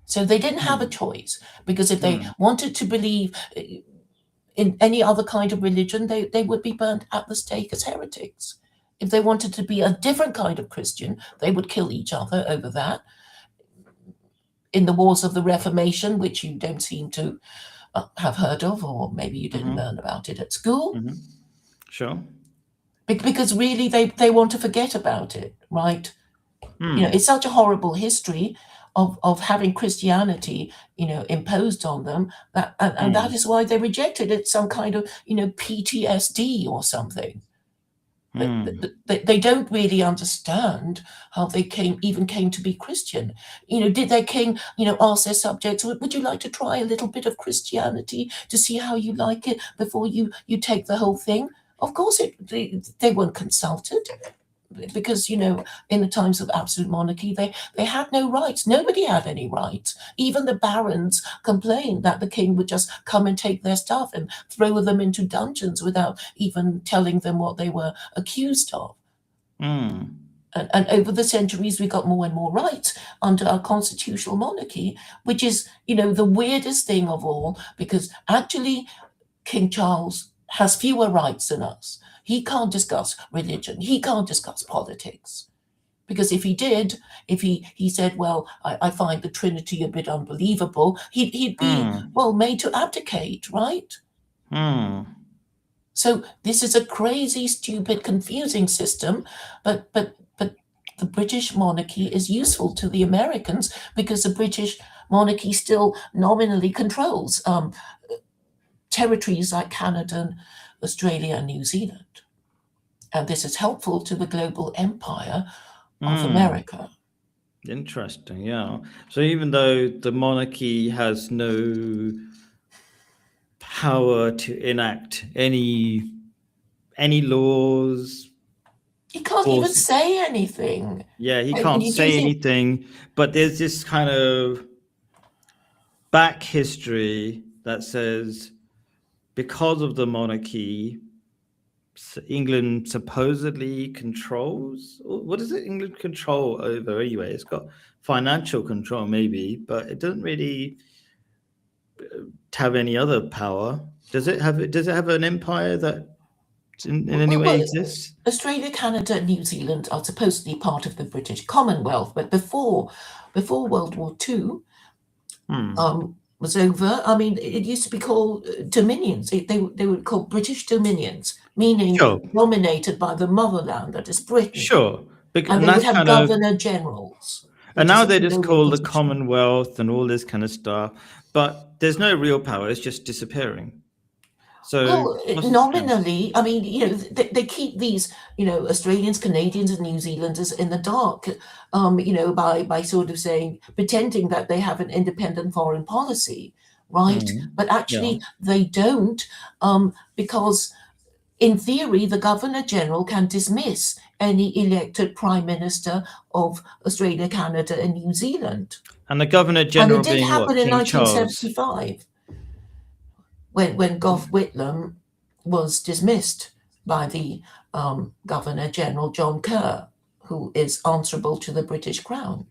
So they didn't have a choice, because if they wanted to believe in any other kind of religion, they would be burnt at the stake as heretics. If they wanted to be a different kind of Christian, they would kill each other over that. In the Wars of the Reformation, which you don't seem to have heard of, or maybe you didn't learn about it at school, sure. because really they want to forget about it, right? You know, it's such a horrible history of having Christianity, imposed on them, and that is why they rejected it. Some kind of, PTSD or something. They don't really understand how they even came to be Christian. Did their king, ask their subjects, would you like to try a little bit of Christianity to see how you like it before you take the whole thing? Of course, they weren't consulted, because in the times of absolute monarchy they had no rights. Nobody had any rights. Even the barons complained that the king would just come and take their stuff and throw them into dungeons without even telling them what they were accused of. And over the centuries we got more and more rights under our constitutional monarchy, which is the weirdest thing of all, because actually King Charles has fewer rights than us. He can't discuss religion. He can't discuss politics. Because if he did, if he said, well, I find the Trinity a bit unbelievable, he'd be, made to abdicate, right? So this is a crazy, stupid, confusing system, but the British monarchy is useful to the Americans, because the British monarchy still nominally controls territories like Canada and Australia and New Zealand. And this is helpful to the global empire of America. Interesting, yeah. So even though the monarchy has no power to enact any laws, He can't even say anything. Yeah, he And can't do you say think anything, but there's this kind of back history that says because of the monarchy, England supposedly controls, what does it England control over anyway? It's got financial control maybe, but it doesn't really have any other power. Does it have an empire that in any way exists? Australia, Canada, and New Zealand are supposedly part of the British Commonwealth, but before World War II was over, I mean, it used to be called dominions. They were called British dominions, meaning dominated by the motherland, that is Britain. Sure. And they would have governor generals. And now they just call the Commonwealth and all this kind of stuff, but there's no real power. It's just disappearing. So nominally, I mean, you know, they keep these, you know, Australians, Canadians, and New Zealanders in the dark, you know, by sort of saying, pretending that they have an independent foreign policy, right? But actually, they don't, because in theory, the Governor General can dismiss any elected Prime Minister of Australia, Canada, and New Zealand. And the Governor General being what? And it did happen in 1975. When Gough Whitlam was dismissed by the Governor General John Kerr, who is answerable to the British Crown.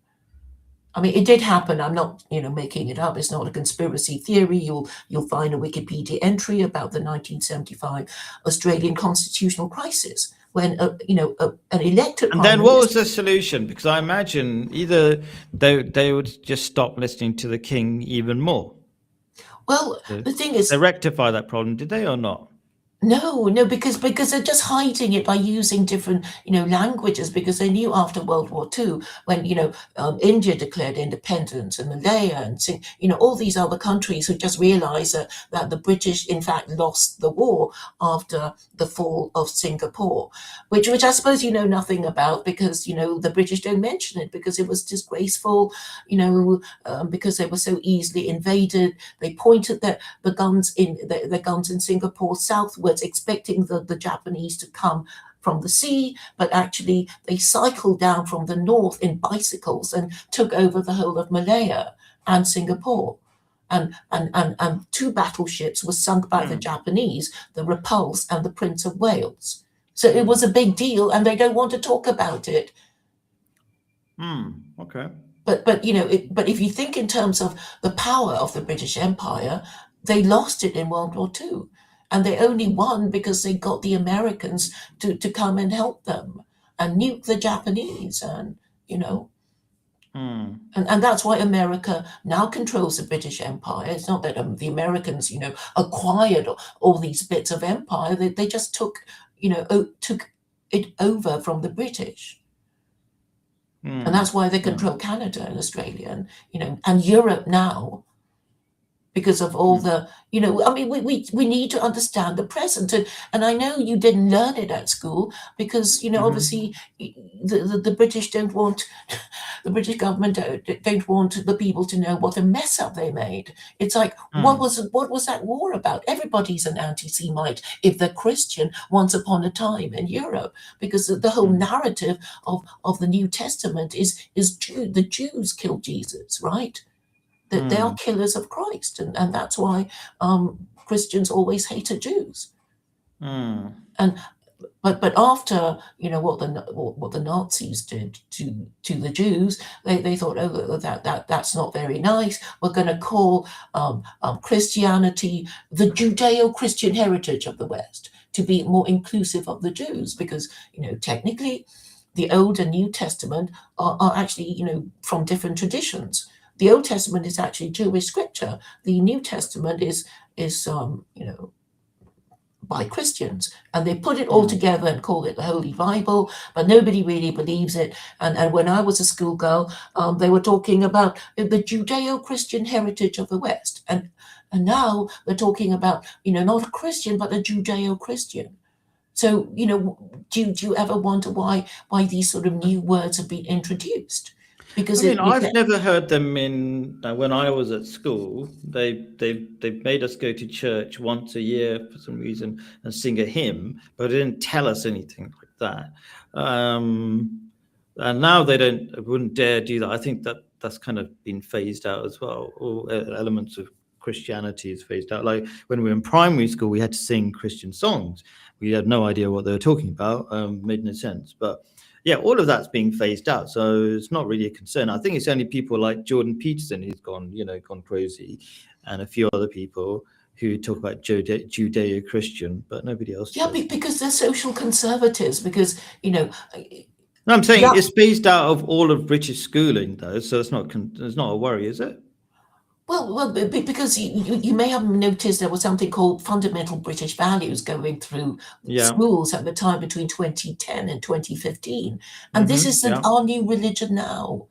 I mean, it did happen. I'm not, you know, making it up. It's not a conspiracy theory. You'll find a Wikipedia entry about the 1975 Australian constitutional crisis when, you know, an elected. And then what was the solution? Because I imagine either they would just stop listening to the king even more. Well, the thing is, they rectify that problem, did they or not? No, because they're just hiding it by using different, you know, languages, because they knew after World War II, when, you know, India declared independence and Malaya and, you know, all these other countries who just realized that the British, in fact, lost the war after the fall of Singapore, which I suppose you know nothing about because, you know, the British don't mention it because it was disgraceful, you know, because they were so easily invaded. They pointed the guns in Singapore southwards, expecting the Japanese to come from the sea, but actually they cycled down from the north in bicycles and took over the whole of Malaya and Singapore. And 2 battleships were sunk by the Japanese, the Repulse and the Prince of Wales. So it was a big deal, and they don't want to talk about it. Okay. But you know, but if you think in terms of the power of the British Empire, they lost it in World War II. And they only won because they got the Americans to come and help them and nuke the Japanese, and, you know. And that's why America now controls the British Empire. It's not that the Americans, you know, acquired all these bits of empire. They just took it over from the British. And that's why they control Canada and Australia and, you know, and Europe now. Because of all the, you know, I mean, we need to understand the present. And I know you didn't learn it at school because, you know, obviously the British don't want, the British government don't want the people to know what a mess up they made. It's like, what was that war about? Everybody's an anti-Semite if they're Christian once upon a time in Europe, because the whole narrative of the New Testament is the Jews killed Jesus, right? That they are killers of Christ, and that's why Christians always hated Jews. And but after, you know, what the Nazis did to the Jews, they thought, oh, that's not very nice. We're going to call Christianity the Judeo-Christian heritage of the West to be more inclusive of the Jews, because, you know, technically the Old and New Testament are actually, you know, from different traditions. The Old Testament is actually Jewish scripture. The New Testament is you know, by Christians, and they put it all together and call it the Holy Bible, but nobody really believes it. And when I was a schoolgirl, they were talking about the Judeo-Christian heritage of the West, and now they're talking about, you know, not a Christian but a Judeo-Christian. So, you know, do you ever wonder why these sort of new words have been introduced? Because I've never heard them when I was at school. They made us go to church once a year for some reason and sing a hymn, but they didn't tell us anything like that. And now wouldn't dare do that. I think that's kind of been phased out as well. All elements of Christianity is phased out. Like when we were in primary school, we had to sing Christian songs. We had no idea what they were talking about. Made no sense. But yeah, all of that's being phased out. So it's not really a concern. I think it's only people like Jordan Peterson who's gone crazy, and a few other people who talk about Judeo-Christian, but nobody else. Yeah, because they're social conservatives. Because no, I'm saying it's phased out of all of British schooling, though, so it's not a worry, is it? Well, because you may have noticed there was something called fundamental British values going through schools at the time between 2010 and 2015, and this is our new religion now.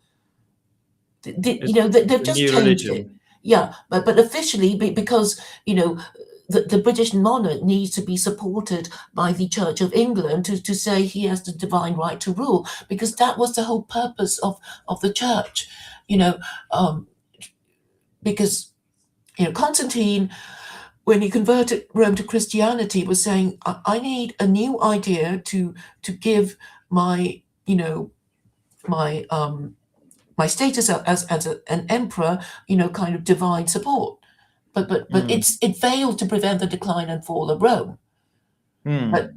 They've just changed it. Yeah, but officially, because the British monarch needs to be supported by the Church of England to say he has the divine right to rule, because that was the whole purpose of the church. Because Constantine, when he converted Rome to Christianity, was saying, I need a new idea to give my my status as an emperor, kind of divine support. But it failed to prevent the decline and fall of Rome. But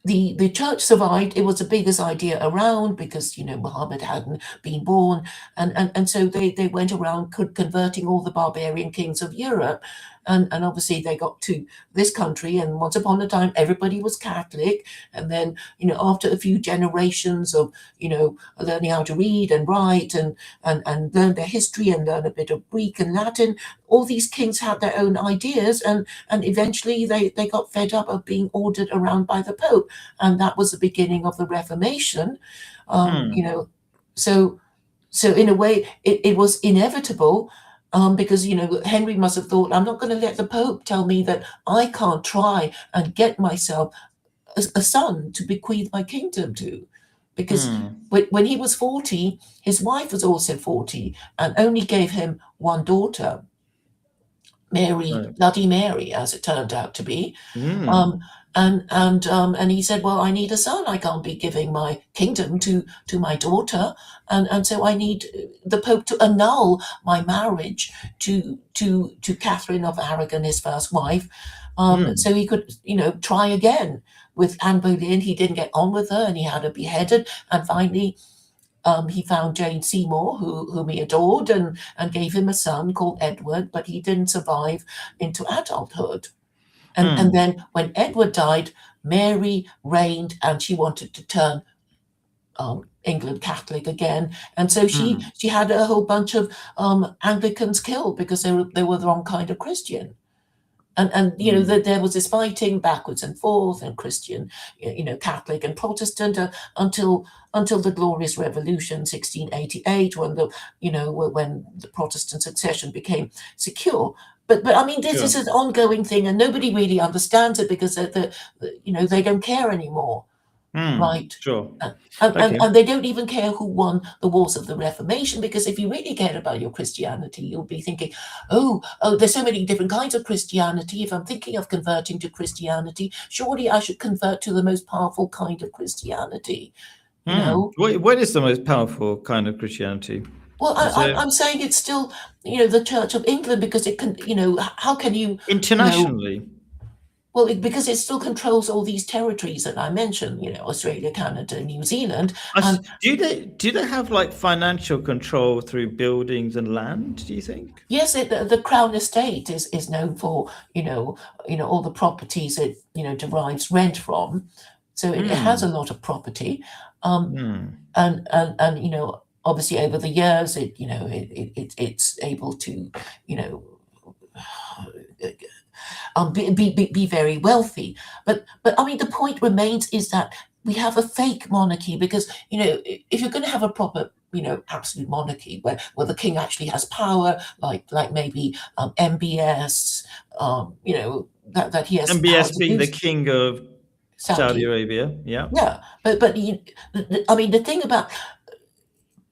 the church survived. It was the biggest idea around because Muhammad hadn't been born, and so they went around converting all the barbarian kings of Europe, and obviously they got to this country, and once upon a time everybody was Catholic, and then after a few generations of learning how to read and write and learn their history and learn a bit of Greek and Latin, all these kings had their own ideas, and eventually they got fed up of being ordered around by the Pope, and that was the beginning of the Reformation. So in a way it was inevitable, because Henry must have thought, I'm not going to let the Pope tell me that I can't try and get myself a son to bequeath my kingdom to. Because when he was 40, his wife was also 40 and only gave him one daughter, Bloody Mary, as it turned out to be. And he said, well, I need a son. I can't be giving my kingdom to my daughter. And so I need the Pope to annul my marriage to Catherine of Aragon, his first wife. So he could, try again with Anne Boleyn. He didn't get on with her and he had her beheaded. And finally, he found Jane Seymour, whom he adored, and gave him a son called Edward, but he didn't survive into adulthood. And then when Edward died, Mary reigned, and she wanted to turn England Catholic again. And so she had a whole bunch of Anglicans killed because they were the wrong kind of Christian. And there was this fighting backwards and forth, and Christian, Catholic and Protestant, until the Glorious Revolution, 1688, when the Protestant succession became secure. But I mean, this is an ongoing thing, and nobody really understands it because they don't care anymore. Right. Sure. And they don't even care who won the wars of the Reformation, because if you really cared about your Christianity, you'll be thinking, oh, there's so many different kinds of Christianity. If I'm thinking of converting to Christianity, surely I should convert to the most powerful kind of Christianity. What is the most powerful kind of Christianity? Well, I'm saying it's still, the Church of England, because it can, how can you internationally? Well, because it still controls all these territories that I mentioned, Australia, Canada, New Zealand. Do they have like financial control through buildings and land, do you think? Yes, the Crown Estate is known for, all the properties it, derives rent from. So it has a lot of property. And obviously over the years, it's able to, be very wealthy, but I mean the point remains is that we have a fake monarchy, because if you're going to have a proper absolute monarchy where the king actually has power, like maybe MBS, that he has MBS being the king of Saudi Arabia, but I mean the thing about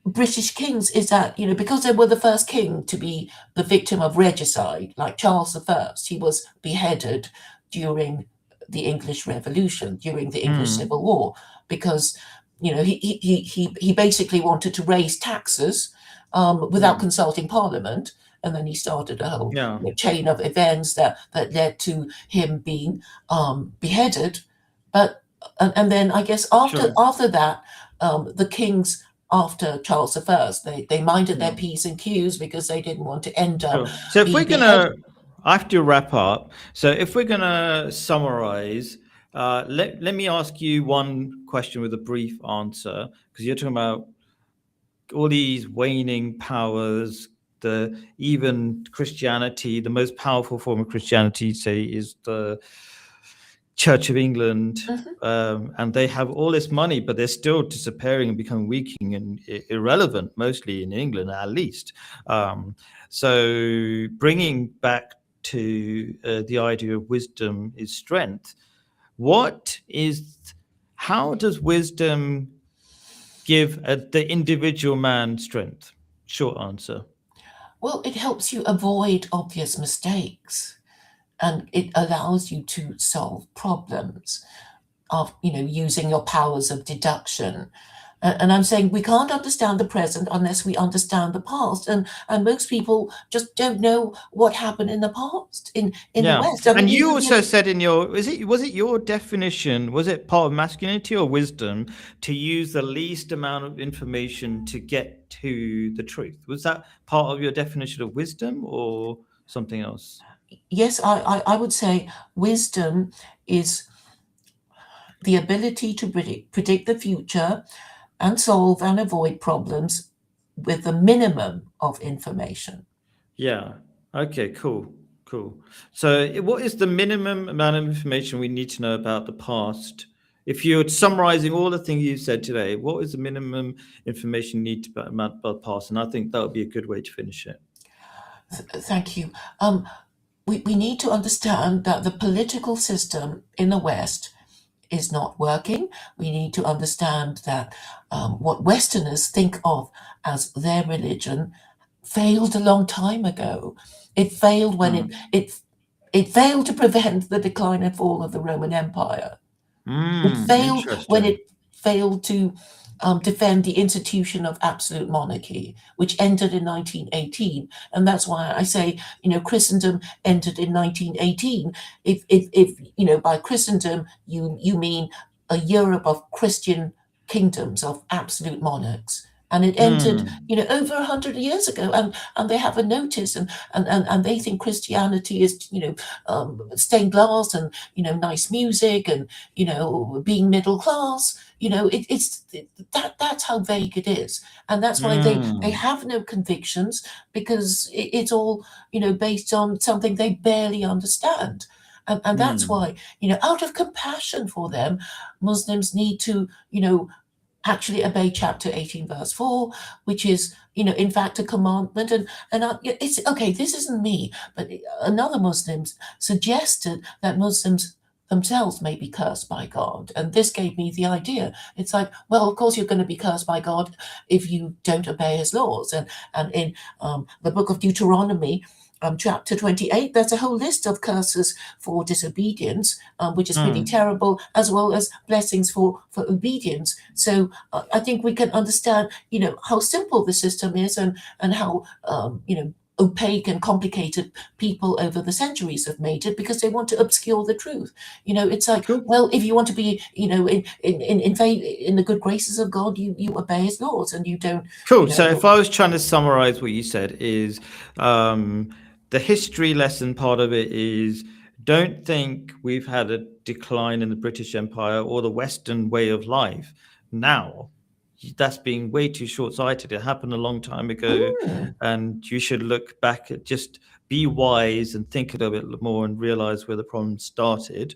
British kings is that, because they were the first king to be the victim of regicide, like Charles I, he was beheaded during the English Revolution, during the English Civil War, because, he basically wanted to raise taxes without consulting Parliament. and then he started a whole Yeah. chain of events that led to him being beheaded. But and then I guess Sure. after that, the kings after Charles I, they minded their Yeah. P's and Q's because they didn't want to end up Sure. So if being we're beheaded. I have to wrap up. So if we're gonna summarize, let me ask you one question with a brief answer, because you're talking about all these waning powers, the even Christianity, the most powerful form of Christianity, say, is the Church of England, and they have all this money, but they're still disappearing and becoming weak and irrelevant, mostly in England at least. So bringing back to the idea of wisdom is strength. How does wisdom give the individual man strength? Short answer. Well, it helps you avoid obvious mistakes, and it allows you to solve problems of using your powers of deduction. And I'm saying we can't understand the present unless we understand the past, and most people just don't know what happened in the past in the Yeah, West. I mean, and you also said in your was it your definition, was it part of masculinity or wisdom, to use the least amount of information to get to the truth? Was that part of your definition of wisdom or something else? Yes, I would say wisdom is the ability to predict the future and solve and avoid problems with the minimum of information. Yeah. Okay, cool. So what is the minimum amount of information we need to know about the past? If you're summarizing all the things you said today, what is the minimum information you need to about the past? And I think that would be a good way to finish it. Thank you. We need to understand that the political system in the West is not working. We need to understand that what Westerners think of as their religion failed a long time ago. It failed when it failed to prevent the decline and fall of the Roman Empire. It failed when Interesting. it failed to defend the institution of absolute monarchy, which ended in 1918. And that's why I say, Christendom entered in 1918. If by Christendom you mean a Europe of Christian kingdoms of absolute monarchs. And it entered, over 100 years ago, and they have a notice, and they think Christianity is, stained glass and nice music and being middle class. That's how vague it is, and that's why they have no convictions, because it's all based on something they barely understand. And that's why, out of compassion for them, Muslims need to, actually obey chapter 18 verse 4, which is in fact a commandment. And it's okay, this isn't me, but another Muslim suggested that Muslims themselves may be cursed by God, and this gave me the idea. It's like, well, of course you're going to be cursed by God if you don't obey his laws. And in the book of Deuteronomy, chapter 28, there's a whole list of curses for disobedience, which is pretty terrible, as well as blessings for obedience. So I think we can understand, how simple the system is, and how, opaque and complicated people over the centuries have made it, because they want to obscure the truth. It's like, Cool. well, if you want to be, in the good graces of God, you obey his laws, and you don't. Cool. So if I was trying to summarize what you said, is the history lesson part of it is, don't think we've had a decline in the British Empire or the Western way of life now. That's being way too short-sighted. It happened a long time ago, and you should look back at, just be wise and think a little bit more and realize where the problem started.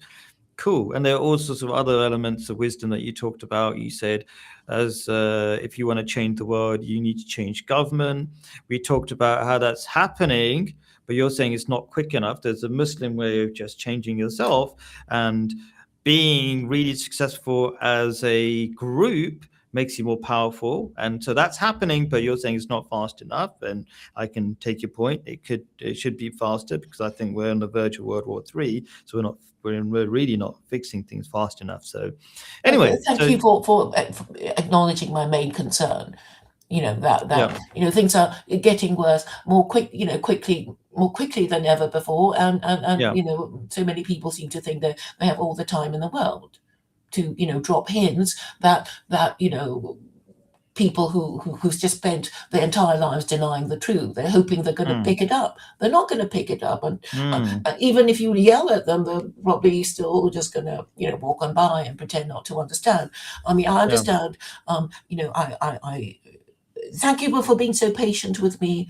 Cool. And there are all sorts of other elements of wisdom that you talked about. You said, as if you want to change the world, you need to change government. We talked about how that's happening, but you're saying it's not quick enough. There's a Muslim way of just changing yourself and being really successful as a group makes you more powerful. And so that's happening, but you're saying it's not fast enough. And I can take your point. It should be faster, because I think we're on the verge of World War III. So we're really not fixing things fast enough. So anyway, thank you for acknowledging my main concern. you know, things are getting worse more quickly than ever before, and Yeah. you know, so many people seem to think that they have all the time in the world to, you know, drop hints that you know, people who's just spent their entire lives denying the truth, they're hoping they're going to pick it up. They're not going to pick it up, and even if you yell at them, they're probably still just going to, you know, walk on by and pretend not to understand. I mean, I understand. You know, I thank you for being so patient with me.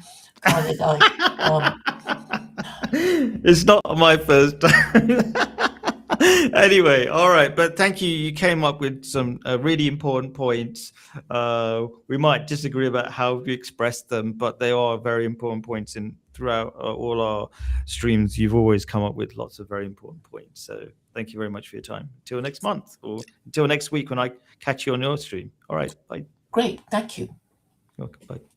It's not my first time. Anyway, all right, but thank you. You came up with some really important points. We might disagree about how we express them, but they are very important points in throughout all our streams. You've always come up with lots of very important points. So thank you very much for your time. Until next month, or until next week when I catch you on your stream. All right, bye. Great, thank you. Welcome, bye.